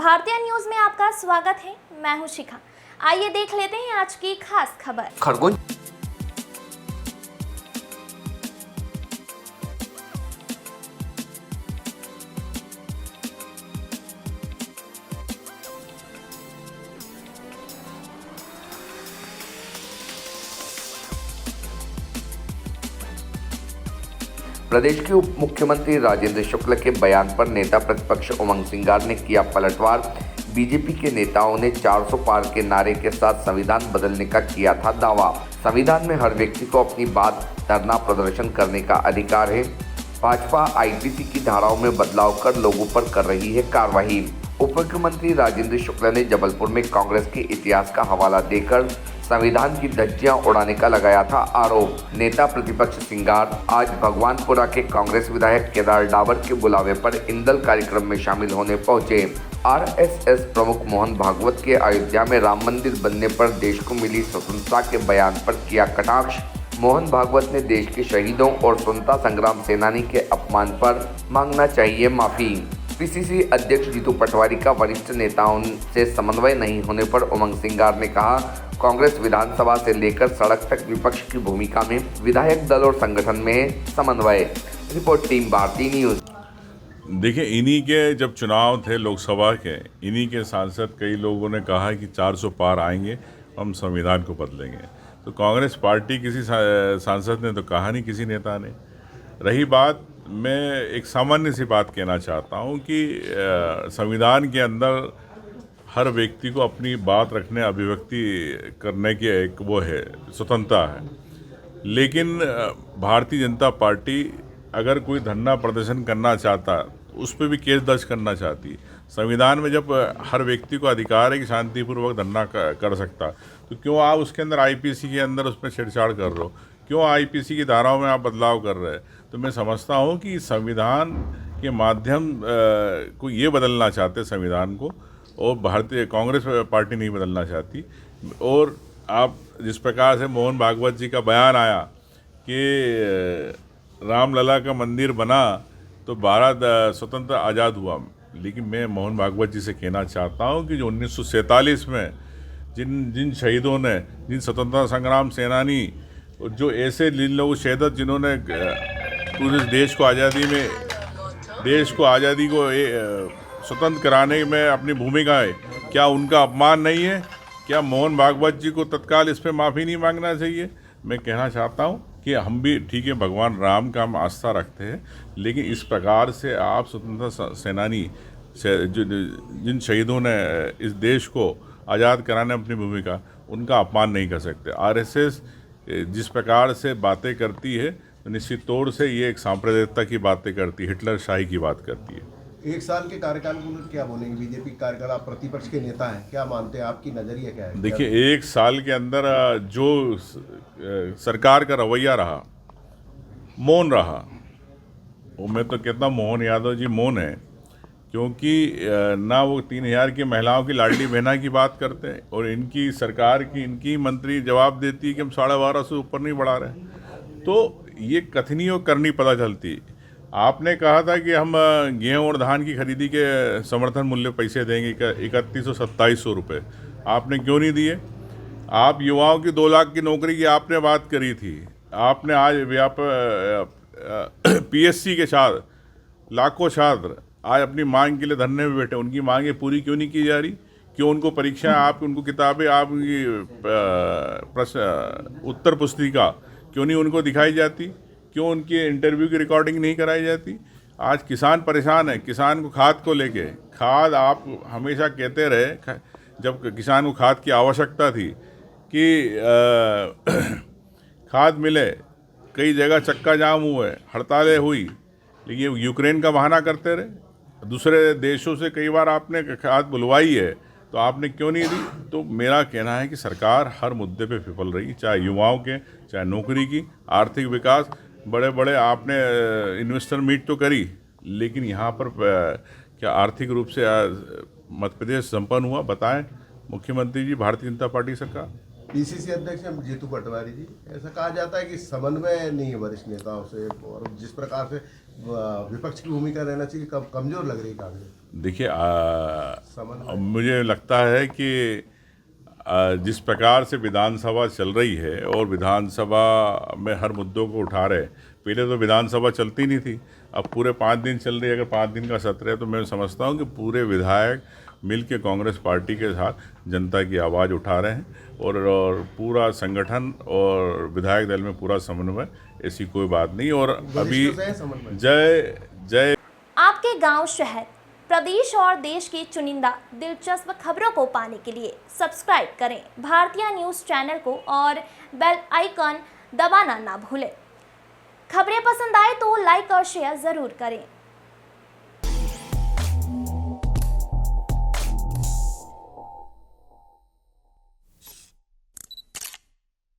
भारतीय न्यूज में आपका स्वागत है। मैं हूं शिखा। आइए देख लेते हैं आज की खास खबर। खरगोन प्रदेश के उप मुख्यमंत्री राजेंद्र शुक्ल के बयान पर नेता प्रतिपक्ष उमंग सिंगार ने किया पलटवार। बीजेपी के नेताओं ने 400 पार के नारे के साथ संविधान बदलने का किया था दावा। संविधान में हर व्यक्ति को अपनी बात, धरना प्रदर्शन करने का अधिकार है। भाजपा आईपीसी की धाराओं में बदलाव कर लोगों पर कर रही है कार्रवाई। उप मुख्यमंत्री राजेंद्र शुक्ल ने जबलपुर में कांग्रेस के इतिहास का हवाला देकर संविधान की धज्जियां उड़ाने का लगाया था आरोप। नेता प्रतिपक्ष सिंगार आज भगवानपुरा के कांग्रेस विधायक केदार डावर के बुलावे पर इंदल कार्यक्रम में शामिल होने पहुंचे। आरएसएस प्रमुख मोहन भागवत के अयोध्या में राम मंदिर बनने पर देश को मिली स्वतंत्रता के बयान पर किया कटाक्ष। मोहन भागवत ने देश के शहीदों और स्वतंत्रता संग्राम सेनानी के अपमान पर मांगना चाहिए माफी। पीसीसी अध्यक्ष जीतू पटवारी का वरिष्ठ नेताओं से समन्वय नहीं होने पर उमंग सिंगार ने कहा, कांग्रेस विधानसभा से लेकर सड़क तक विपक्ष की भूमिका में, विधायक दल और संगठन में समन्वय। रिपोर्ट टीम भारतीय न्यूज। देखिए, इन्हीं के जब चुनाव थे लोकसभा के, इन्हीं के सांसद कई लोगों ने कहा कि 400 पार आएंगे, हम संविधान को बदलेंगे। तो कांग्रेस पार्टी किसी सांसद ने तो कहा नहीं, किसी नेता ने। रही बात, मैं एक सामान्य सी बात कहना चाहता हूँ कि संविधान के अंदर हर व्यक्ति को अपनी बात रखने, अभिव्यक्ति करने की एक वो है, स्वतंत्रता है। लेकिन भारतीय जनता पार्टी अगर कोई धरना प्रदर्शन करना चाहता, उस पर भी केस दर्ज करना चाहती। संविधान में जब हर व्यक्ति को अधिकार है कि शांतिपूर्वक धरना कर सकता, तो क्यों आप उसके अंदर आईपीसी के अंदर उसमें छेड़छाड़ कर रहे हो? क्यों आईपीसी की धाराओं में आप बदलाव कर रहे हैं? तो मैं समझता हूँ कि संविधान के माध्यम को ये बदलना चाहते संविधान को, और भारतीय कांग्रेस पार्टी नहीं बदलना चाहती। और आप जिस प्रकार से मोहन भागवत जी का बयान आया कि रामलला का मंदिर बना तो भारत स्वतंत्र आज़ाद हुआ, लेकिन मैं मोहन भागवत जी से कहना चाहता हूँ कि जो 1947 में जिन शहीदों ने, जिन स्वतंत्रता संग्राम सेनानी, जो ऐसे लोग शहीद जिन्होंने पूरे देश को आज़ादी को स्वतंत्र कराने में अपनी भूमिका है, क्या उनका अपमान नहीं है? क्या मोहन भागवत जी को तत्काल इस पर माफ़ी नहीं मांगना चाहिए? मैं कहना चाहता हूँ कि हम भी ठीक है, भगवान राम का हम आस्था रखते हैं, लेकिन इस प्रकार से आप स्वतंत्रता सेनानी जिन शहीदों ने इस देश को आज़ाद कराने अपनी भूमिका, उनका अपमान नहीं कर सकते। आरएसएस जिस प्रकार से बातें करती है, तो निश्चित तौर से ये एक सांप्रदायिकता की बातें करती है, हिटलर शाही की बात करती है। एक साल के कार्यकाल को क्या बोलेंगे? बीजेपी कार्यकाल, आप प्रतिपक्ष के नेता हैं, क्या मानते हैं, आपकी नज़रिया क्या है? देखिए, एक साल के अंदर जो सरकार का रवैया रहा, मौन रहा, वो मैं तो कहता हूँ मोहन यादव जी मौन है, क्योंकि ना वो 3000 की महिलाओं की लाडली बहना की बात करते हैं, और इनकी सरकार की, इनकी मंत्री जवाब देती है कि हम 12.5 से ऊपर नहीं बढ़ा रहे। तो ये कथनी और करनी पता चलती। आपने कहा था कि हम गेहूं और धान की खरीदी के समर्थन मूल्य पैसे देंगे 3100-2700 रुपये, आपने क्यों नहीं दिए? आप युवाओं की 2 लाख की नौकरी की आपने बात करी थी। आपने आज पीएससी के छात्र, लाखों छात्र आज अपनी मांग के लिए धरने में बैठे, उनकी मांगें पूरी क्यों नहीं की जा रही? क्यों उनको परीक्षाएं, आप उनको किताबें, आप उनकी उत्तर पुस्तिका क्यों नहीं उनको दिखाई जाती? क्यों उनके इंटरव्यू की रिकॉर्डिंग नहीं कराई जाती? आज किसान परेशान है, किसान को खाद को लेके। खाद आप हमेशा कहते रहे, जब किसान को खाद की आवश्यकता थी कि खाद मिले, कई जगह चक्का जाम हुए, हड़तालें हुई, लेकिन यूक्रेन का बहाना करते रहे। दूसरे देशों से कई बार आपने खाद बुलवाई है, तो आपने क्यों नहीं दी? तो मेरा कहना है कि सरकार हर मुद्दे पे विफल रही, चाहे युवाओं के, चाहे नौकरी की, आर्थिक विकास। बड़े बड़े आपने इन्वेस्टर मीट तो करी, लेकिन यहाँ पर क्या आर्थिक रूप से मध्य प्रदेश संपन्न हुआ? बताएं मुख्यमंत्री जी, भारतीय जनता पार्टी सरकार। पीसीसी अध्यक्ष हैं जीतू पटवारी जी, ऐसा कहा जाता है कि समन्वय नहीं है वरिष्ठ नेताओं से, और जिस प्रकार से विपक्ष की भूमिका रहना चाहिए कमजोर लग रही है कांग्रेस। देखिए समन्वय मुझे लगता है कि जिस प्रकार से विधानसभा चल रही है और विधानसभा में हर मुद्दों को उठा रहे, पहले तो विधानसभा चलती नहीं थी, अब पूरे 5 दिन चल रही है। अगर 5 दिन का सत्र है तो मैं समझता हूँ कि पूरे विधायक मिल के कांग्रेस पार्टी के साथ जनता की आवाज़ उठा रहे हैं और पूरा संगठन और विधायक दल में पूरा समन्वय, ऐसी कोई बात नहीं। और अभी जय जय आपके गांव, शहर, प्रदेश और देश की चुनिंदा दिलचस्प खबरों को पाने के लिए सब्सक्राइब करें भारतीय न्यूज़ चैनल को और बेल आइकन दबाना ना भूलें। खबरें पसंद आए तो लाइक और शेयर ज़रूर करें।